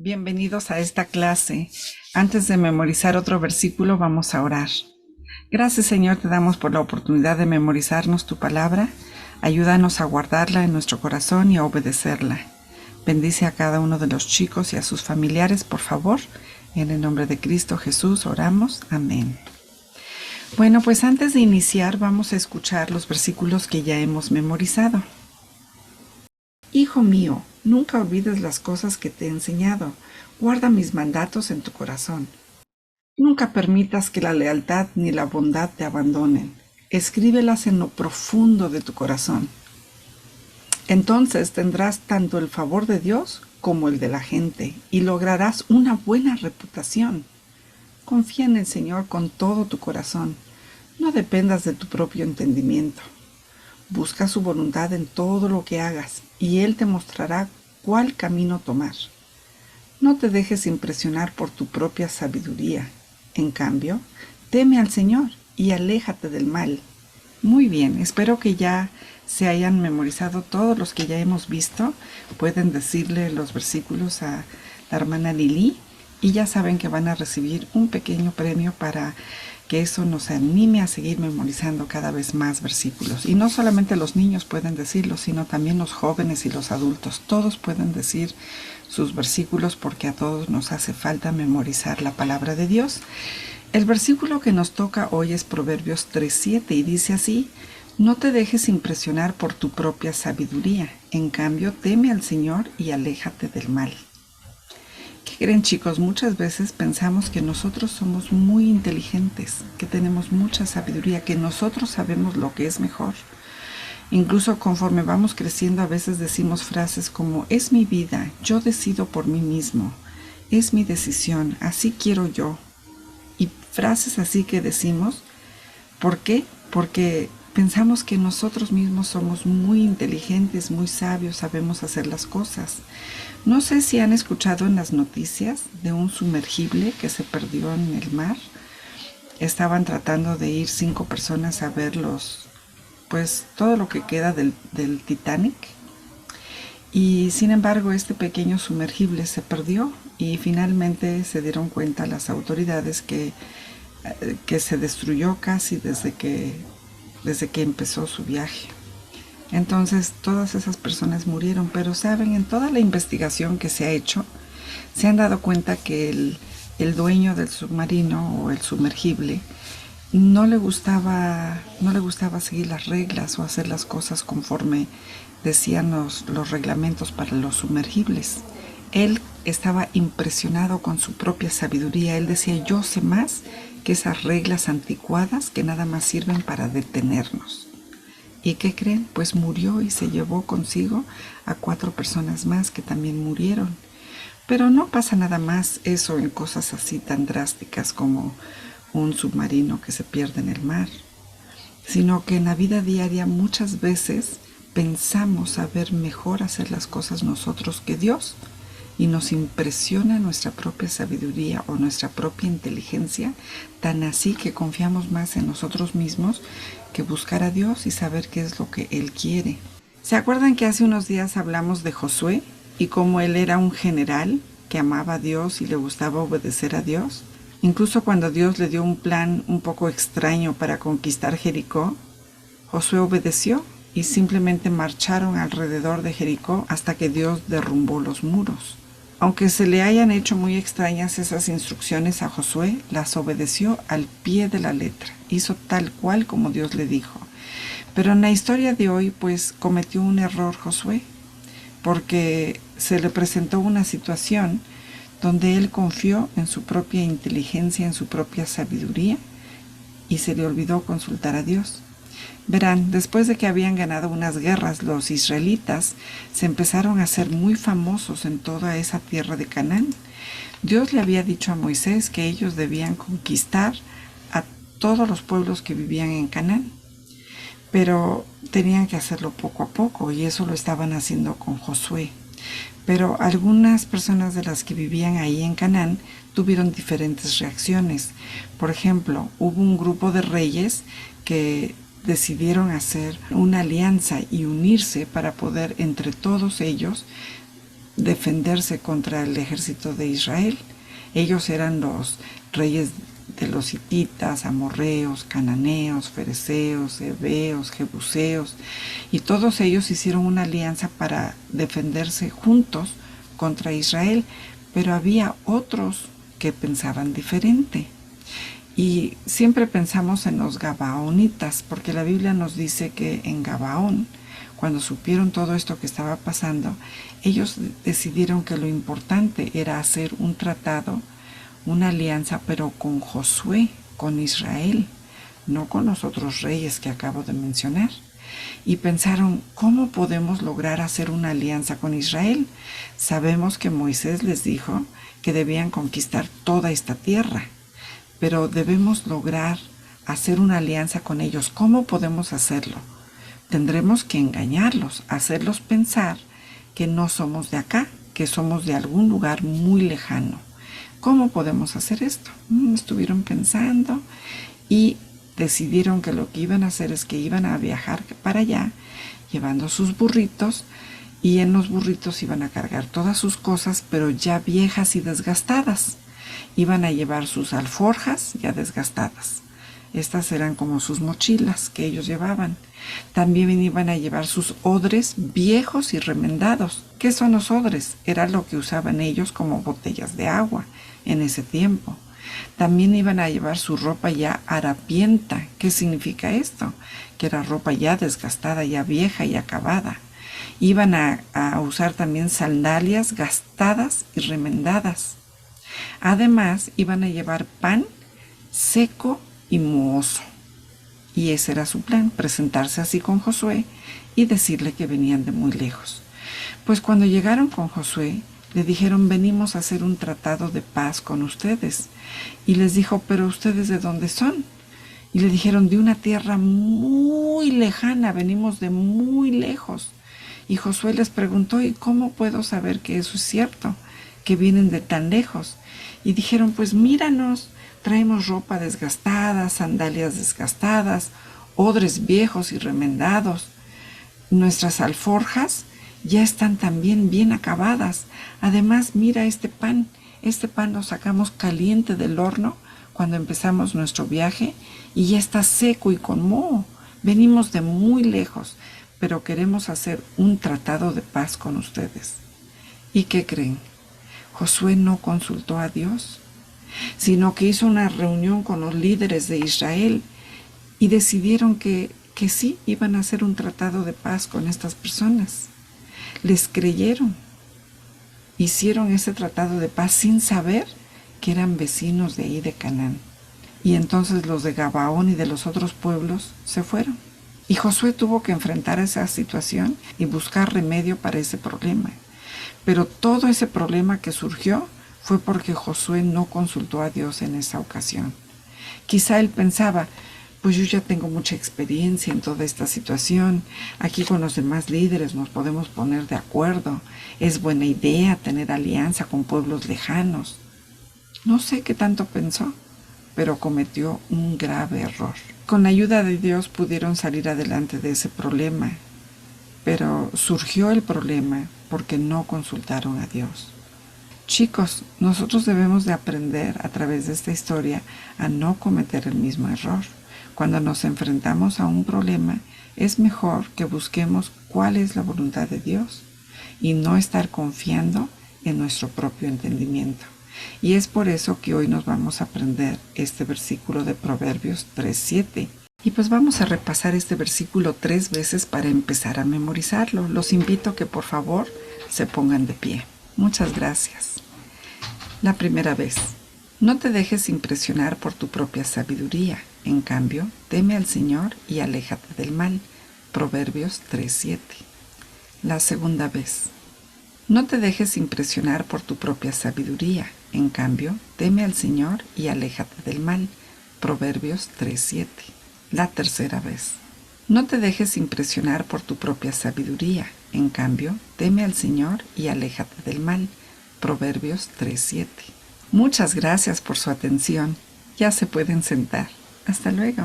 Bienvenidos a esta clase. Antes de memorizar otro versículo, vamos a orar. Gracias, Señor, te damos por la oportunidad de memorizarnos tu palabra. Ayúdanos a guardarla en nuestro corazón y a obedecerla. Bendice a cada uno de los chicos y a sus familiares, por favor. En el nombre de Cristo Jesús oramos. Amén. Bueno, pues antes de iniciar, vamos a escuchar los versículos que ya hemos memorizado. Hijo mío, nunca olvides las cosas que te he enseñado. Guarda mis mandatos en tu corazón. Nunca permitas que la lealtad ni la bondad te abandonen. Escríbelas en lo profundo de tu corazón. Entonces tendrás tanto el favor de Dios como el de la gente y lograrás una buena reputación. Confía en el Señor con todo tu corazón. No dependas de tu propio entendimiento. Busca su voluntad en todo lo que hagas y Él te mostrará cuál camino tomar. No te dejes impresionar por tu propia sabiduría. En cambio, teme al Señor y aléjate del mal. Muy bien, espero que ya se hayan memorizado todos los que ya hemos visto. Pueden decirle los versículos a la hermana Lili y ya saben que van a recibir un pequeño premio para que eso nos anime a seguir memorizando cada vez más versículos. Y no solamente los niños pueden decirlo, sino también los jóvenes y los adultos. Todos pueden decir sus versículos porque a todos nos hace falta memorizar la palabra de Dios. El versículo que nos toca hoy es Proverbios 3:7 y dice así: no te dejes impresionar por tu propia sabiduría, en cambio teme al Señor y aléjate del mal. ¿Qué creen, chicos? Muchas veces pensamos que nosotros somos muy inteligentes, que tenemos mucha sabiduría, que nosotros sabemos lo que es mejor. Incluso conforme vamos creciendo a veces decimos frases como es mi vida, yo decido por mí mismo, es mi decisión, así quiero yo. Y frases así que decimos, ¿por qué? Porque pensamos que nosotros mismos somos muy inteligentes, muy sabios, sabemos hacer las cosas. No sé si han escuchado en las noticias de un sumergible que se perdió en el mar. Estaban tratando de ir 5 personas a ver todo lo que queda del Titanic. Y sin embargo, este pequeño sumergible se perdió y finalmente se dieron cuenta las autoridades que se destruyó casi desde que empezó su viaje. Entonces todas esas personas murieron, pero saben, en toda la investigación que se ha hecho, se han dado cuenta que el dueño del submarino o el sumergible no le gustaba seguir las reglas o hacer las cosas conforme decían los reglamentos para los sumergibles. Él estaba impresionado con su propia sabiduría. Él decía, yo sé más que esas reglas anticuadas que nada más sirven para detenernos. ¿Y qué creen? Pues murió y se llevó consigo a 4 personas más que también murieron. Pero no pasa nada más eso en cosas así tan drásticas como un submarino que se pierde en el mar, sino que en la vida diaria muchas veces pensamos saber mejor hacer las cosas nosotros que Dios y nos impresiona nuestra propia sabiduría o nuestra propia inteligencia, tan así que confiamos más en nosotros mismos que buscar a Dios y saber qué es lo que Él quiere. ¿Se acuerdan que hace unos días hablamos de Josué y cómo él era un general que amaba a Dios y le gustaba obedecer a Dios? Incluso cuando Dios le dio un plan un poco extraño para conquistar Jericó, Josué obedeció y simplemente marcharon alrededor de Jericó hasta que Dios derrumbó los muros. Aunque se le hayan hecho muy extrañas esas instrucciones a Josué, las obedeció al pie de la letra, hizo tal cual como Dios le dijo. Pero en la historia de hoy, pues cometió un error Josué, porque se le presentó una situación donde él confió en su propia inteligencia, en su propia sabiduría, y se le olvidó consultar a Dios. Verán, después de que habían ganado unas guerras, los israelitas se empezaron a ser muy famosos en toda esa tierra de Canaán. Dios le había dicho a Moisés que ellos debían conquistar a todos los pueblos que vivían en Canaán, pero tenían que hacerlo poco a poco y eso lo estaban haciendo con Josué. Pero algunas personas de las que vivían ahí en Canaán tuvieron diferentes reacciones. Por ejemplo, hubo un grupo de reyes que decidieron hacer una alianza y unirse para poder entre todos ellos defenderse contra el ejército de Israel. Ellos eran los reyes de los hititas, amorreos, cananeos, fereceos, heveos, jebuseos, y todos ellos hicieron una alianza para defenderse juntos contra Israel, pero había otros que pensaban diferente. Y siempre pensamos en los gabaonitas, porque la Biblia nos dice que en Gabaón, cuando supieron todo esto que estaba pasando, ellos decidieron que lo importante era hacer un tratado, una alianza, pero con Josué, con Israel, no con los otros reyes que acabo de mencionar. Y pensaron, ¿cómo podemos lograr hacer una alianza con Israel? Sabemos que Moisés les dijo que debían conquistar toda esta tierra, pero debemos lograr hacer una alianza con ellos. ¿Cómo podemos hacerlo? Tendremos que engañarlos, hacerlos pensar que no somos de acá, que somos de algún lugar muy lejano. ¿Cómo podemos hacer esto? Estuvieron pensando y decidieron que lo que iban a hacer es que iban a viajar para allá, llevando sus burritos, y en los burritos iban a cargar todas sus cosas, pero ya viejas y desgastadas. Iban a llevar sus alforjas ya desgastadas. Estas eran como sus mochilas que ellos llevaban. También iban a llevar sus odres viejos y remendados. ¿Qué son los odres? Era lo que usaban ellos como botellas de agua en ese tiempo. También iban a llevar su ropa ya harapienta. ¿Qué significa esto? Que era ropa ya desgastada, ya vieja y acabada. Iban a usar también sandalias gastadas y remendadas. Además, iban a llevar pan seco y mohoso. Y ese era su plan, presentarse así con Josué y decirle que venían de muy lejos. Pues cuando llegaron con Josué, le dijeron, venimos a hacer un tratado de paz con ustedes. Y les dijo, ¿pero ustedes de dónde son? Y le dijeron, de una tierra muy lejana, venimos de muy lejos. Y Josué les preguntó, ¿y cómo puedo saber que eso es cierto, que vienen de tan lejos? Y dijeron, pues míranos, traemos ropa desgastada, sandalias desgastadas, odres viejos y remendados. Nuestras alforjas ya están también bien acabadas. Además, mira este pan lo sacamos caliente del horno cuando empezamos nuestro viaje y ya está seco y con moho. Venimos de muy lejos, pero queremos hacer un tratado de paz con ustedes. ¿Y qué creen? Josué no consultó a Dios, sino que hizo una reunión con los líderes de Israel y decidieron que sí, iban a hacer un tratado de paz con estas personas. Les creyeron, hicieron ese tratado de paz sin saber que eran vecinos de ahí de Canaán. Y entonces los de Gabaón y de los otros pueblos se fueron. Y Josué tuvo que enfrentar esa situación y buscar remedio para ese problema. Pero todo ese problema que surgió fue porque Josué no consultó a Dios en esa ocasión. Quizá él pensaba, pues yo ya tengo mucha experiencia en toda esta situación, aquí con los demás líderes nos podemos poner de acuerdo, es buena idea tener alianza con pueblos lejanos. No sé qué tanto pensó, pero cometió un grave error. Con la ayuda de Dios pudieron salir adelante de ese problema, pero surgió el problema porque no consultaron a Dios. Chicos, nosotros debemos de aprender a través de esta historia a no cometer el mismo error. Cuando nos enfrentamos a un problema, es mejor que busquemos cuál es la voluntad de Dios y no estar confiando en nuestro propio entendimiento. Y es por eso que hoy nos vamos a aprender este versículo de Proverbios 3:7. Y pues vamos a repasar este versículo 3 veces para empezar a memorizarlo. Los invito a que por favor se pongan de pie. Muchas gracias. La primera vez. No te dejes impresionar por tu propia sabiduría. En cambio, teme al Señor y aléjate del mal. Proverbios 3:7. La segunda vez. No te dejes impresionar por tu propia sabiduría. En cambio, teme al Señor y aléjate del mal. Proverbios 3:7. La tercera vez. No te dejes impresionar por tu propia sabiduría. En cambio, teme al Señor y aléjate del mal. Proverbios 3:7. Muchas gracias por su atención. Ya se pueden sentar. Hasta luego.